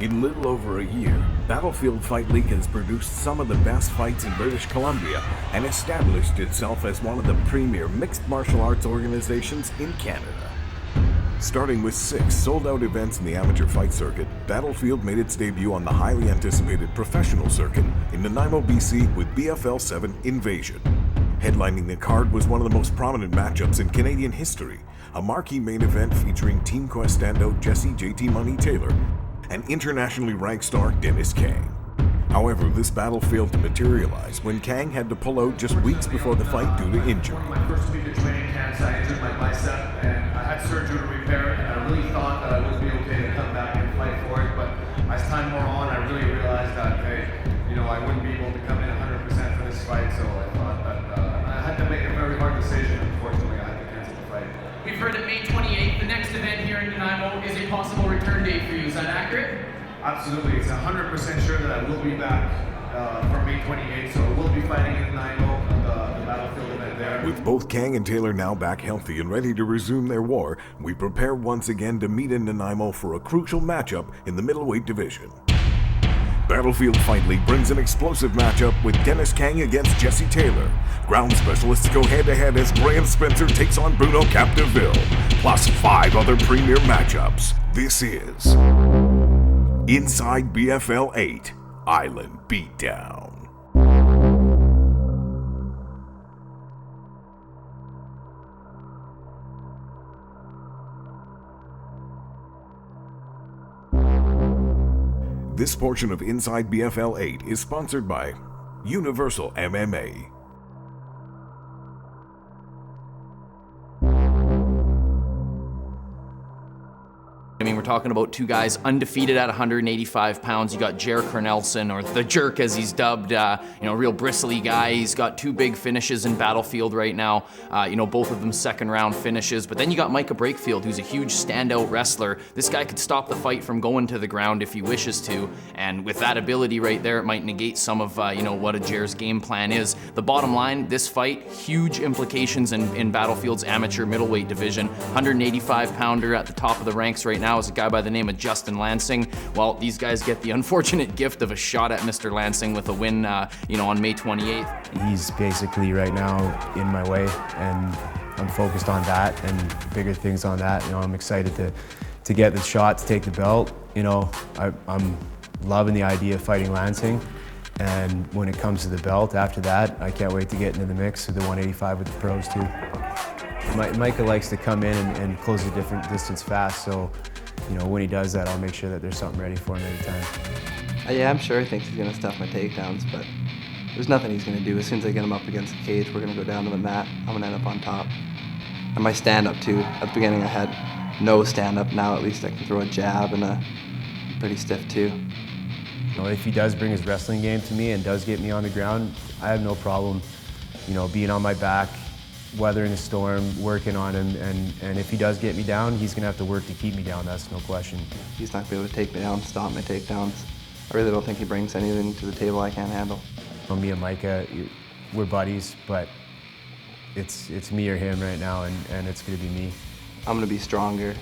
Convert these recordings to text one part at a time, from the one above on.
In little over a year, Battlefield Fight League has produced some of the best fights in British Columbia and established itself as one of the premier mixed martial arts organizations in Canada. Starting with 6 sold-out events in the amateur fight circuit, Battlefield made its debut on the highly anticipated professional circuit in Nanaimo, BC with BFL 7 Invasion. Headlining the card was one of the most prominent matchups in Canadian history, a marquee main event featuring Team Quest standout Jesse JT Money Taylor and internationally ranked star Dennis Kang. However, this battle failed to materialize when Kang had to pull out just weeks before the fight due to injury. My first week of training camps, I injured my bicep and I had surgery to repair it, and I really thought that I would be okay to come back and fight for it, but as time wore on, I really realized that, hey, I wouldn't be able to come in 100% for this fight, so I thought that I had to make a very hard decision. Unfortunately, I had to cancel the fight. We've heard that May 28th, the next event here in Nanaimo, is a possible return date for you. Is that accurate? Absolutely. It's 100% sure that I will be back for May 28th, so we'll be fighting in Nanaimo, the Battlefield event there. With both Kang and Taylor now back healthy and ready to resume their war, we prepare once again to meet in Nanaimo for a crucial matchup in the middleweight division. Battlefield Fight League brings an explosive matchup with Dennis Kang against Jesse Taylor. Ground specialists go head-to-head as Graham Spencer takes on Bruno Capdeville, plus 5 other premier matchups. This is Inside BFL 8 Island Beatdown. This portion of Inside BFL 8 is sponsored by Universal MMA. I mean, we're talking about 2 guys undefeated at 185 pounds. You got Jericho, or the Jerk as he's dubbed, real bristly guy. He's got 2 big finishes in Battlefield right now. Both of them second round finishes. But then you got Micah Brakefield, who's a huge standout wrestler. This guy could stop the fight from going to the ground if he wishes to. And with that ability right there, it might negate some of, what a Jer's game plan is. The bottom line, this fight, huge implications in Battlefield's amateur middleweight division. 185 pounder at the top of the ranks right now is a guy by the name of Justin Lansing. Well, these guys get the unfortunate gift of a shot at Mr. Lansing with a win, on May 28th. He's basically right now in my way, and I'm focused on that and bigger things on that. I'm excited to get the shot to take the belt. I'm loving the idea of fighting Lansing, and when it comes to the belt after that, I can't wait to get into the mix with the 185 with the pros too. Micah likes to come in and close the different distance fast, so when he does that, I'll make sure that there's something ready for him every time. Yeah, I'm sure he thinks he's going to stuff my takedowns, but there's nothing he's going to do. As soon as I get him up against the cage, we're going to go down to the mat. I'm going to end up on top. And my stand-up, too. At the beginning, I had no stand-up. Now, at least I can throw a jab, and I'm pretty stiff, too. If he does bring his wrestling game to me and does get me on the ground, I have no problem, being on my back, weathering a storm, working on him, and if he does get me down, he's going to have to work to keep me down, that's no question. He's not going to be able to take me down, stop my takedowns. I really don't think he brings anything to the table I can't handle. Me and Micah, we're buddies, but it's me or him right now, and it's going to be me. I'm going to be stronger.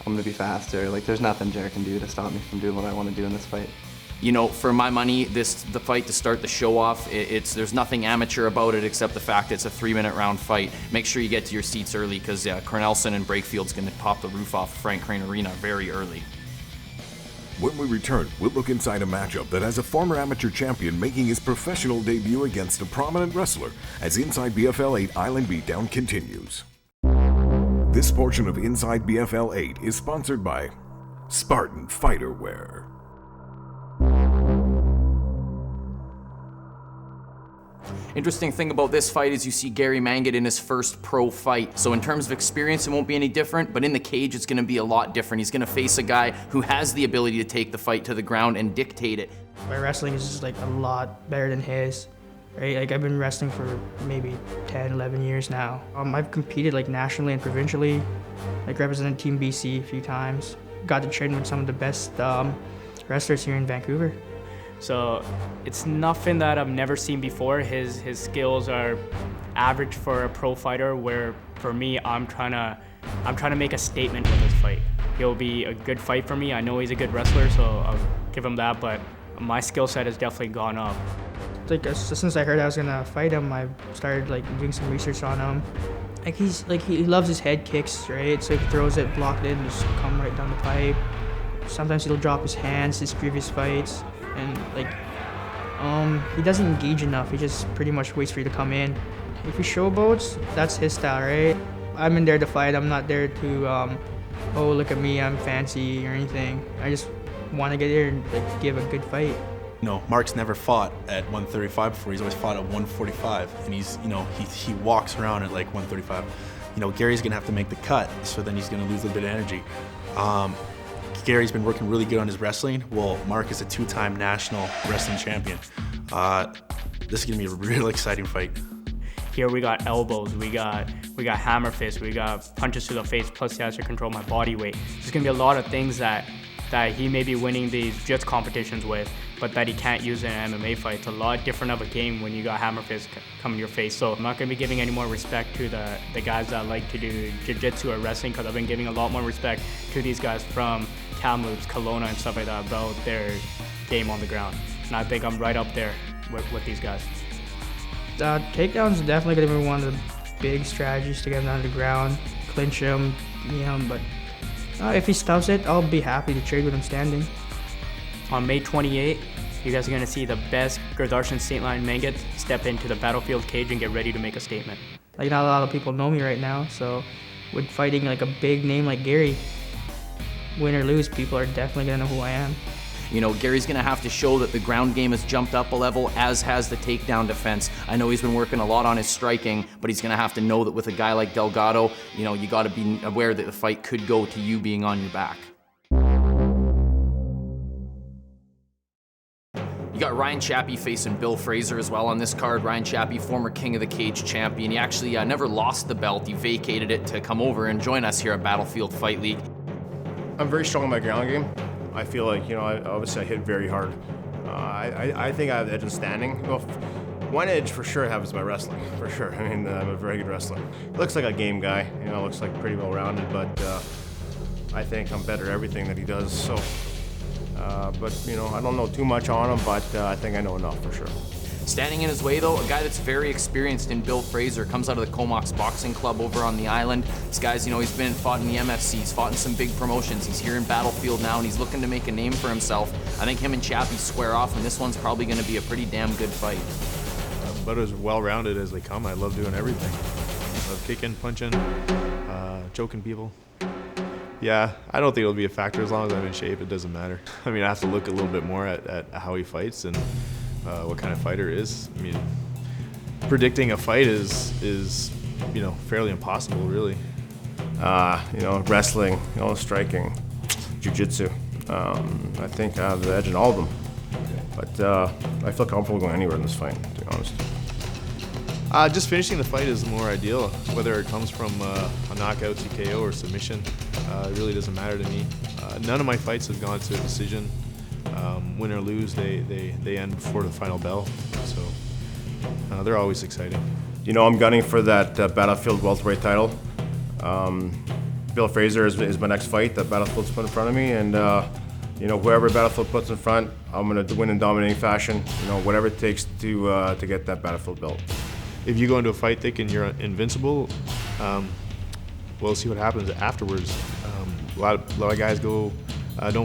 I'm going to be faster. There's nothing Jared can do to stop me from doing what I want to do in this fight. For my money, the fight to start the show off, there's nothing amateur about it except the fact it's a 3-minute round fight. Make sure you get to your seats early because Cornelson and Brakefield's going to pop the roof off Frank Crane Arena very early. When we return, we'll look inside a matchup that has a former amateur champion making his professional debut against a prominent wrestler as Inside BFL 8 Island Beatdown continues. This portion of Inside BFL 8 is sponsored by Spartan Fighter Wear. Interesting thing about this fight is you see Gary Mangat in his first pro fight. So in terms of experience, it won't be any different, but in the cage, it's gonna be a lot different. He's gonna face a guy who has the ability to take the fight to the ground and dictate it. My wrestling is just a lot better than his, right? I've been wrestling for maybe 10, 11 years now. I've competed nationally and provincially, represented Team BC a few times. Got to train with some of the best wrestlers here in Vancouver. So it's nothing that I've never seen before. His skills are average for a pro fighter, where for me, I'm trying to make a statement with this fight. He'll be a good fight for me. I know he's a good wrestler, so give him that, but my skill set has definitely gone up. Like as soon as I heard I was gonna fight him, I started like doing some research on him. Like he loves his head kicks, right? So he throws it, block it, and just come right down the pipe. Sometimes he'll drop his hands, his previous fights, and like he doesn't engage enough. He just pretty much waits for you to come in. If he showboats, that's his style, right? I'm in there to fight. I'm not there to oh look at me, I'm fancy or anything. I just want to get there and like give a good fight. No, Mark's never fought at 135 before. He's always fought at 145, and he's, you know, he walks around at like 135. You know, Gary's gonna have to make the cut, so then he's gonna lose a little bit of energy. Gary's been working really good on his wrestling. Well, Mark is a 2-time national wrestling champion. This is gonna be a real exciting fight. Here we got elbows, we got hammer fists, we got punches to the face, plus he has to control my body weight. There's gonna be a lot of things that he may be winning these jiu-jitsu competitions with, but that he can't use in an MMA fight. It's a lot different of a game when you got hammer fists coming your face. So I'm not gonna be giving any more respect to the guys that like to do jiu-jitsu or wrestling, because I've been giving a lot more respect to these guys from Kamloops, Kelowna, and stuff like that about their game on the ground. And I think I'm right up there with these guys. Takedown's definitely gonna be one of the big strategies to get him down to the ground, clinch him, but if he stuffs it, I'll be happy to trade with him standing. On May 28th, you guys are gonna see the best Gurdarshan St. Line Mangat step into the Battlefield cage and get ready to make a statement. Like, not a lot of people know me right now, so with fighting like a big name like Gary, win or lose, people are definitely gonna know who I am. You know, Gary's gonna have to show that the ground game has jumped up a level, as has the takedown defense. I know he's been working a lot on his striking, but he's gonna have to know that with a guy like Delgado, you know, you gotta be aware that the fight could go to you being on your back. You got Ryan Chappie facing Bill Frazer as well on this card. Ryan Chappie, former King of the Cage champion. He actually never lost the belt. He vacated it to come over and join us here at Battlefield Fight League. I'm very strong in my ground game. I feel like, obviously I hit very hard. I think I have the edge in standing. Well, one edge for sure I have is my wrestling, for sure. I mean, I'm a very good wrestler. Looks like a game guy, looks like pretty well-rounded, but I think I'm better at everything that he does, so. But I don't know too much on him, but I think I know enough for sure. Standing in his way, though, a guy that's very experienced in Bill Frazer, comes out of the Comox Boxing Club over on the island. This guy's, he's been fought in the MFC, he's fought in some big promotions. He's here in Battlefield now, and he's looking to make a name for himself. I think him and Chappie square off, and this one's probably going to be a pretty damn good fight. About as well-rounded as they come. I love doing everything. I love kicking, punching, choking people. Yeah, I don't think it'll be a factor as long as I'm in shape. It doesn't matter. I mean, I have to look a little bit more at how he fights and what kind of fighter is. I mean, predicting a fight is fairly impossible, really. Wrestling, striking, jiu-jitsu. I think I have the edge in all of them. But I feel comfortable going anywhere in this fight, to be honest. Just finishing the fight is more ideal. Whether it comes from a knockout, TKO, or submission, it really doesn't matter to me. None of my fights have gone to a decision. Win or lose, they end before the final bell. So they're always exciting. I'm gunning for that Battlefield welterweight title. Bill Frazer is my next fight that Battlefield's put in front of me, and whoever Battlefield puts in front, I'm gonna win in dominating fashion. Whatever it takes to get that Battlefield belt. If you go into a fight thinking you're invincible, we'll see what happens afterwards. A lot of guys don't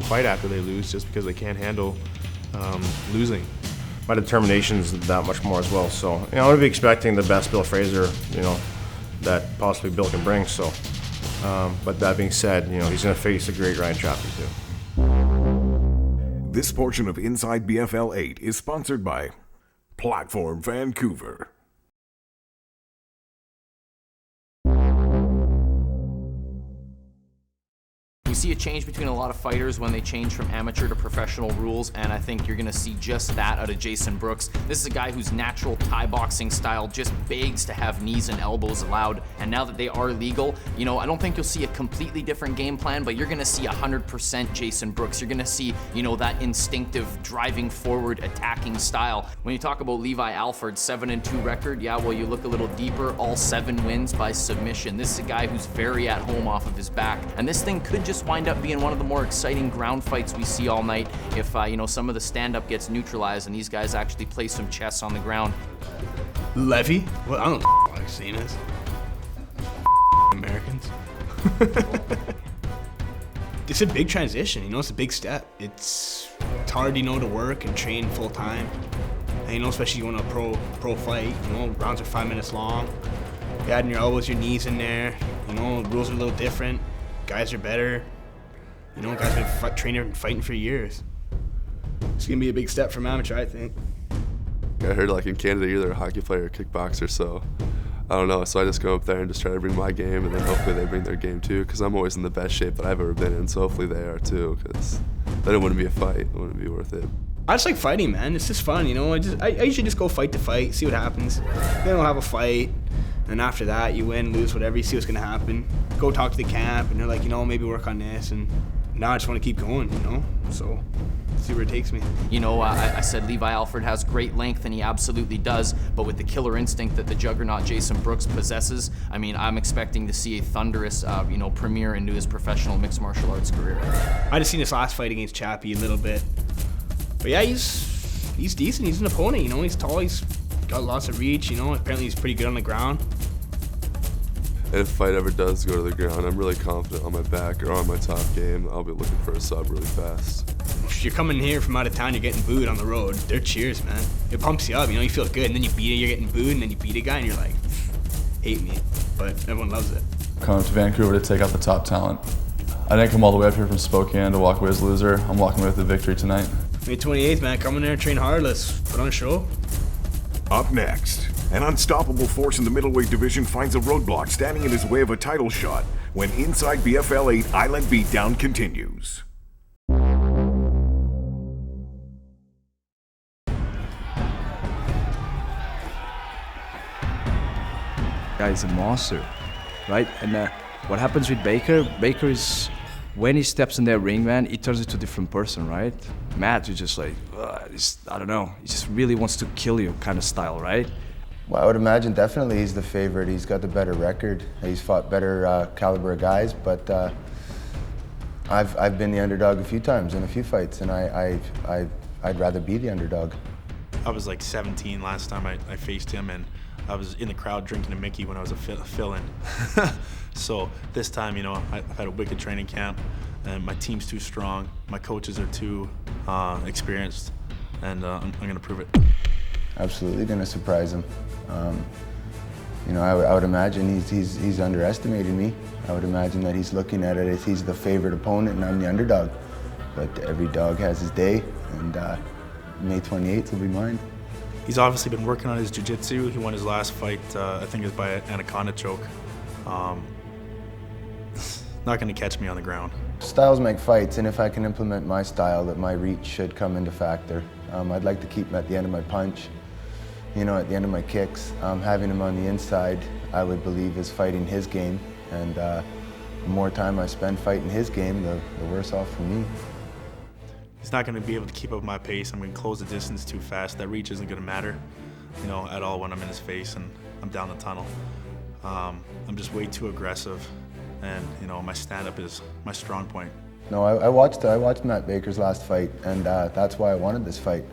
fight after they lose just because they can't handle losing. My determination is that much more as well. So I'm gonna be expecting the best Bill Frazer, that possibly Bill can bring. So, but that being said, he's gonna face a great Ryan Chappie too. This portion of Inside BFL 8 is sponsored by Platform Vancouver. We see a change between a lot of fighters when they change from amateur to professional rules, and I think you're gonna see just that out of Jason Brooks. This is a guy whose natural Thai boxing style just begs to have knees and elbows allowed, and now that they are legal, I don't think you'll see a completely different game plan, but you're gonna see 100% Jason Brooks. You're gonna see, that instinctive, driving forward, attacking style. When you talk about Levi Alfred's 7-2 record, yeah, well, you look a little deeper, all 7 wins by submission. This is a guy who's very at home off of his back, and this thing could just wind up being one of the more exciting ground fights we see all night if, some of the stand-up gets neutralized and these guys actually play some chess on the ground. Levy? Well, I don't know what I've seen is. Americans. It's a big transition, it's a big step. It's hard, to work and train full time. And, especially going to a pro fight, rounds are 5 minutes long. You're adding your elbows, your knees in there. Rules are a little different. Guys are better. Guys have been training and fighting for years. It's gonna be a big step from amateur, I think. I heard in Canada you're either a hockey player or kickboxer, so I don't know. So I just go up there and just try to bring my game, and then hopefully they bring their game too, because I'm always in the best shape that I've ever been in, so hopefully they are too, because then it wouldn't be a fight. It wouldn't be worth it. I just like fighting, man. It's just fun, I usually just go fight to fight, see what happens. Then we'll have a fight, and after that, you win, lose, whatever, you see what's gonna happen. Go talk to the camp, and they're like, maybe work on this, and now I just want to keep going, so see where it takes me. I said Levi Alfred has great length, and he absolutely does, but with the killer instinct that the juggernaut Jason Brooks possesses, I'm expecting to see a thunderous, premiere into his professional mixed martial arts career. I just seen this last fight against Chappie a little bit. But yeah, he's decent. He's an opponent, he's tall, he's got lots of reach, apparently he's pretty good on the ground. And if the fight ever does go to the ground, I'm really confident on my back or on my top game. I'll be looking for a sub really fast. You're coming here from out of town, you're getting booed on the road. They're cheers, man. It pumps you up, you feel good, and then you beat it, you're getting booed, and then you beat a guy, and you're like, hate me. But everyone loves it. Coming to Vancouver to take out the top talent. I didn't come all the way up here from Spokane to walk away as a loser. I'm walking away with a victory tonight. May 28th, man. Come in there and train hard. Let's put on a show. Up next, an unstoppable force in the middleweight division finds a roadblock standing in his way of a title shot when Inside BFL 8 Island Beatdown continues. Guy's a monster, right? And what happens with Baker is when he steps in that ring, man, he turns into a different person, right? Matt, you're just like, I don't know, he just really wants to kill you kind of style, right? Well, I would imagine definitely he's the favorite. He's got the better record. He's fought better caliber of guys, but I've been the underdog a few times in a few fights, and I'd rather be the underdog. I was 17 last time I faced him, and I was in the crowd drinking a Mickey when I was a fill-in. So this time, I've had a wicked training camp, and my team's too strong. My coaches are too experienced, and I'm going to prove it. Absolutely going to surprise him. I would imagine he's underestimated me. I would imagine that he's looking at it as he's the favorite opponent and I'm the underdog. But every dog has his day, and May 28th will be mine. He's obviously been working on his jiu-jitsu. He won his last fight, I think it was by an anaconda choke. Not going to catch me on the ground. Styles make fights, and if I can implement my style, that my reach should come into factor. I'd like to keep him at the end of my punch, at the end of my kicks. Having him on the inside, I would believe, is fighting his game, and the more time I spend fighting his game, the worse off for me. He's not going to be able to keep up my pace. I'm going to close the distance too fast. That reach isn't going to matter, at all when I'm in his face and I'm down the tunnel. I'm just way too aggressive, and my stand-up is my strong point. No, I watched Matt Baker's last fight, and that's why I wanted this fight.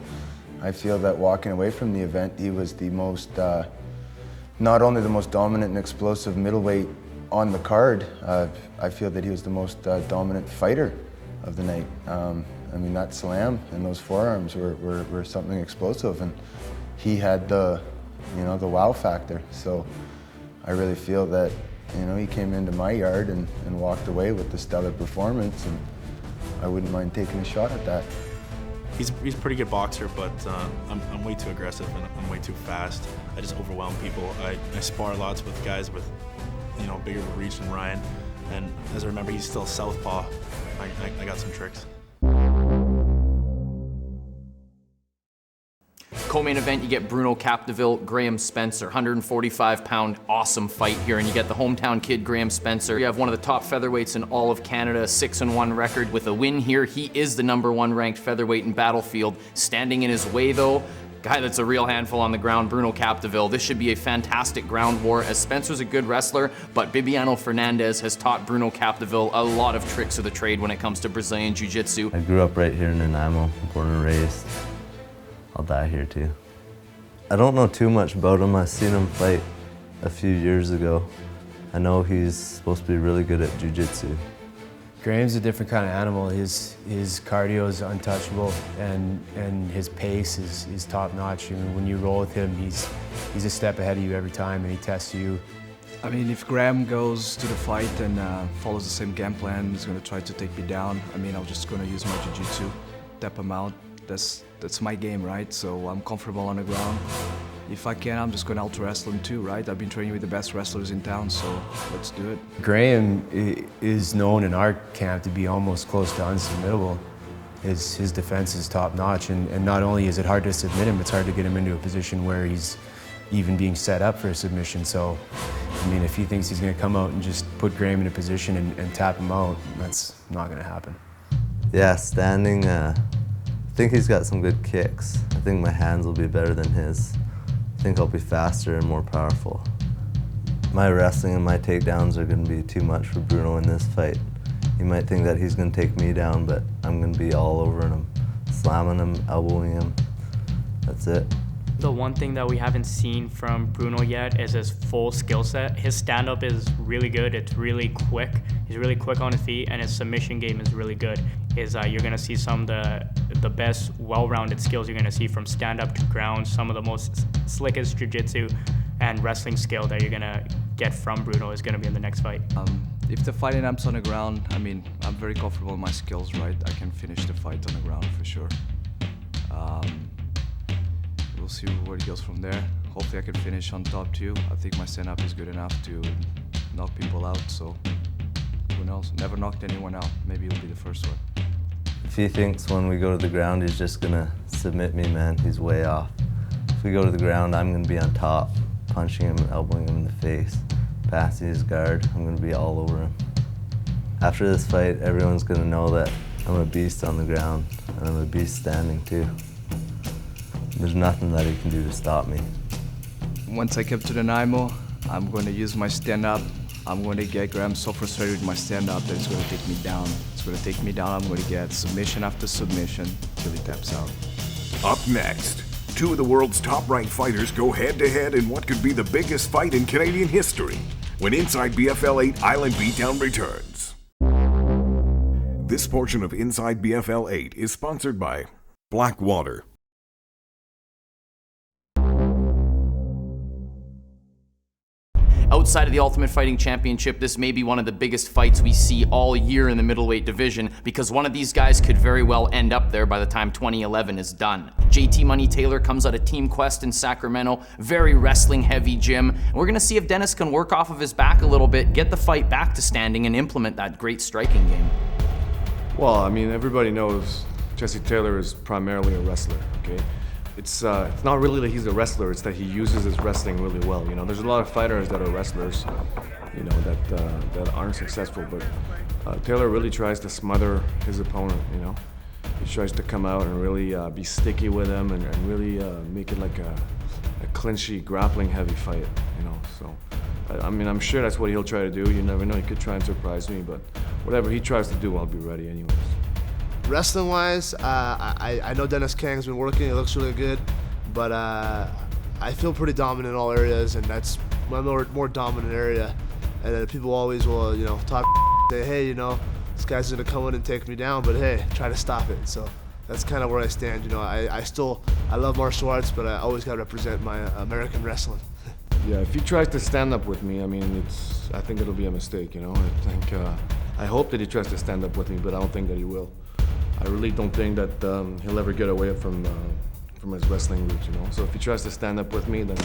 I feel that walking away from the event, he was the most, not only the most dominant and explosive middleweight on the card, I feel that he was the most dominant fighter of the night. That slam and those forearms were something explosive, and he had the wow factor. So I really feel that, he came into my yard and walked away with the stellar performance, and I wouldn't mind taking a shot at that. He's a pretty good boxer, but I'm way too aggressive and I'm way too fast. I just overwhelm people. I spar lots with guys with, bigger reach than Ryan, and as I remember, he's still southpaw. I got some tricks. Co-main event, you get Bruno Capdeville, Graham Spencer, 145-pound awesome fight here, and you get the hometown kid Graham Spencer. You have one of the top featherweights in all of Canada, a 6-1 record. With a win here, he is the #1 ranked featherweight in Battlefield. Standing in his way though, guy that's a real handful on the ground, Bruno Capdeville. This should be a fantastic ground war, as Spencer's a good wrestler, but Bibiano Fernandez has taught Bruno Capdeville a lot of tricks of the trade when it comes to Brazilian Jiu-Jitsu. I grew up right here in Nanaimo, born and raised. I'll die here too. I don't know too much about him. I seen him fight a few years ago. I know he's supposed to be really good at Jiu-Jitsu. Graham's a different kind of animal. His cardio is untouchable, and his pace is top notch. I mean, when you roll with him, he's a step ahead of you every time, and he tests you. I mean, if Graham goes to the fight and follows the same game plan, he's going to try to take me down. I mean, I'm just going to use my jiu-jitsu, tap him out. That's my game, right? So I'm comfortable on the ground. If I can, I'm just going to out-wrestle him too, right? I've been training with the best wrestlers in town, so let's do it. Graham is known in our camp to be almost close to unsubmittable. His defense is top notch, and not only is it hard to submit him, it's hard to get him into a position where he's even being set up for a submission. So, I mean, if he thinks he's going to come out and just put Graham in a position and tap him out, that's not going to happen. Yeah, standing, I think he's got some good kicks. I think my hands will be better than his. I think I'll be faster and more powerful. My wrestling and my takedowns are going to be too much for Bruno in this fight. He might think that he's going to take me down, but I'm going to be all over him, slamming him, elbowing him. That's it. The one thing that we haven't seen from Bruno yet is his full skill set. His stand-up is really good. It's really quick. He's really quick on his feet, and his submission game is really good. You're gonna see some of the best well-rounded skills you're gonna see from stand-up to ground, some of the most slickest jiu-jitsu and wrestling skill that you're gonna get from Bruno is gonna be in the next fight. If the fight ends on the ground, I mean, I'm very comfortable in my skills, right? I can finish the fight on the ground for sure. We'll see where it goes from there. Hopefully I can finish on top too. I think my stand-up is good enough to knock people out, so who knows? Never knocked anyone out. Maybe it'll be the first one. If he thinks when we go to the ground he's just gonna submit me, man, he's way off. If we go to the ground, I'm gonna be on top, punching him and elbowing him in the face, passing his guard. I'm gonna be all over him. After this fight, everyone's gonna know that I'm a beast on the ground, and I'm a beast standing too. There's nothing that he can do to stop me. Once I come to the Nanaimo, I'm going to use my stand-up. I'm going to get Graham so frustrated with my stand-up that it's going to take me down. It's going to take me down. I'm going to get submission after submission till he taps out. Up next, two of the world's top-ranked fighters go head-to-head in what could be the biggest fight in Canadian history when Inside BFL 8 Island Beatdown returns. This portion of Inside BFL 8 is sponsored by Blackwater. Outside of the Ultimate Fighting Championship, this may be one of the biggest fights we see all year in the middleweight division, because one of these guys could very well end up there by the time 2011 is done. JT Money Taylor comes out of Team Quest in Sacramento, very wrestling heavy gym, and we're gonna see if Dennis can work off of his back a little bit, get the fight back to standing, and implement that great striking game. Well, I mean, everybody knows Jesse Taylor is primarily a wrestler, okay? It's not really that he's a wrestler, it's that he uses his wrestling really well. You know, there's a lot of fighters that are wrestlers, you know, that aren't successful, but Taylor really tries to smother his opponent, you know. He tries to come out and really be sticky with him and really make it like a clinchy, grappling heavy fight, you know. So, I mean, I'm sure that's what he'll try to do. You never know, he could try and surprise me, but whatever he tries to do, I'll be ready anyways. Wrestling-wise, I know Dennis Kang's been working, it looks really good, but I feel pretty dominant in all areas, and that's my more dominant area. And people always will, you know, talk, say, hey, you know, this guy's gonna come in and take me down, but hey, try to stop it. So that's kind of where I stand, you know. I love martial arts, but I always gotta represent my American wrestling. Yeah, if he tries to stand up with me, I mean, I think it'll be a mistake, you know. I hope that he tries to stand up with me, but I don't think that he will. I really don't think that he'll ever get away from his wrestling roots, you know. So if he tries to stand up with me, then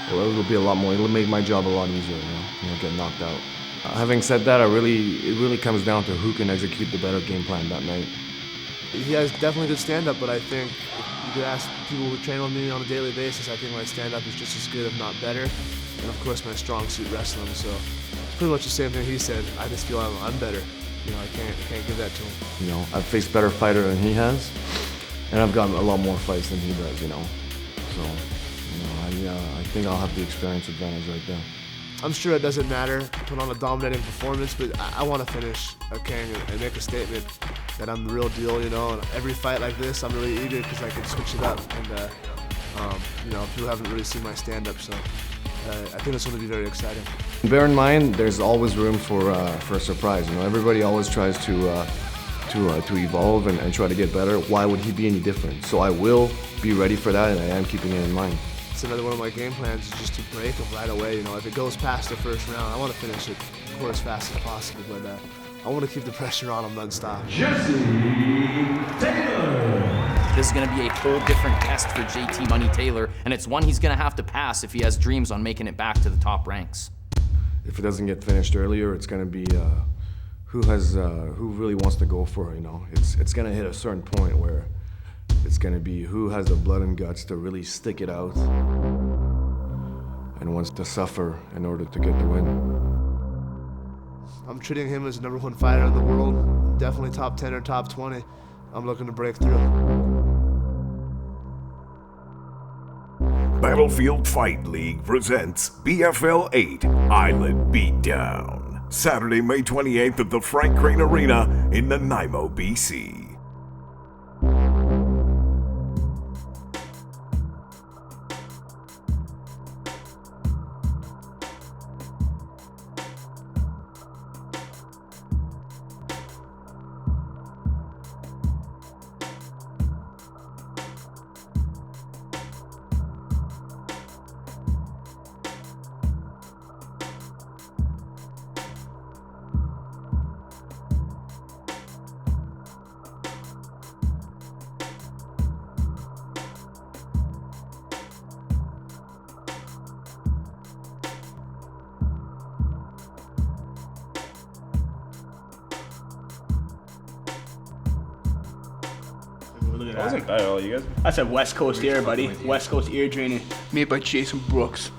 well, it'll be a lot more. It'll make my job a lot easier, you know, get knocked out. Having said that, it really comes down to who can execute the better game plan that night. He has definitely good stand-up, but I think if you could ask people who train with me on a daily basis, I think my stand-up is just as good, if not better. And of course, my strong suit wrestling. So it's pretty much the same thing he said. I just feel I'm better. I can't give that to him. I've faced better fighter than he has, and I've got a lot more fights than he does. So, I think I'll have the experience advantage right there. I'm sure it doesn't matter, put on a dominating performance, but I want to finish a Kang and make a statement that I'm the real deal, And every fight like this, I'm really eager because I can switch it up. And, people haven't really seen my stand-up, so I think it's going to be very exciting. Bear in mind, there's always room for a surprise. Everybody always tries to evolve and try to get better. Why would he be any different? So I will be ready for that, and I am keeping it in mind. It's another one of my game plans is just to break him right away. If it goes past the first round, I want to finish it, of course, as fast as possible. But I want to keep the pressure on him nonstop. Jesse Taylor. This is going to be a whole different test for JT Money Taylor, and it's one he's going to have to pass if he has dreams on making it back to the top ranks. If it doesn't get finished earlier, it's going to be who really wants to go for it. It's going to hit a certain point where it's going to be who has the blood and guts to really stick it out and wants to suffer in order to get the win. I'm treating him as the #1 fighter in the world, definitely top 10 or top 20. I'm looking to break through. Battlefield Fight League presents BFL 8 Island Beatdown. Saturday, May 28th at the Frank Crane Arena in Nanaimo, BC. That wasn't bad at all, you guys. That's a West Coast air, buddy. West Coast ear training made by Jason Brooks.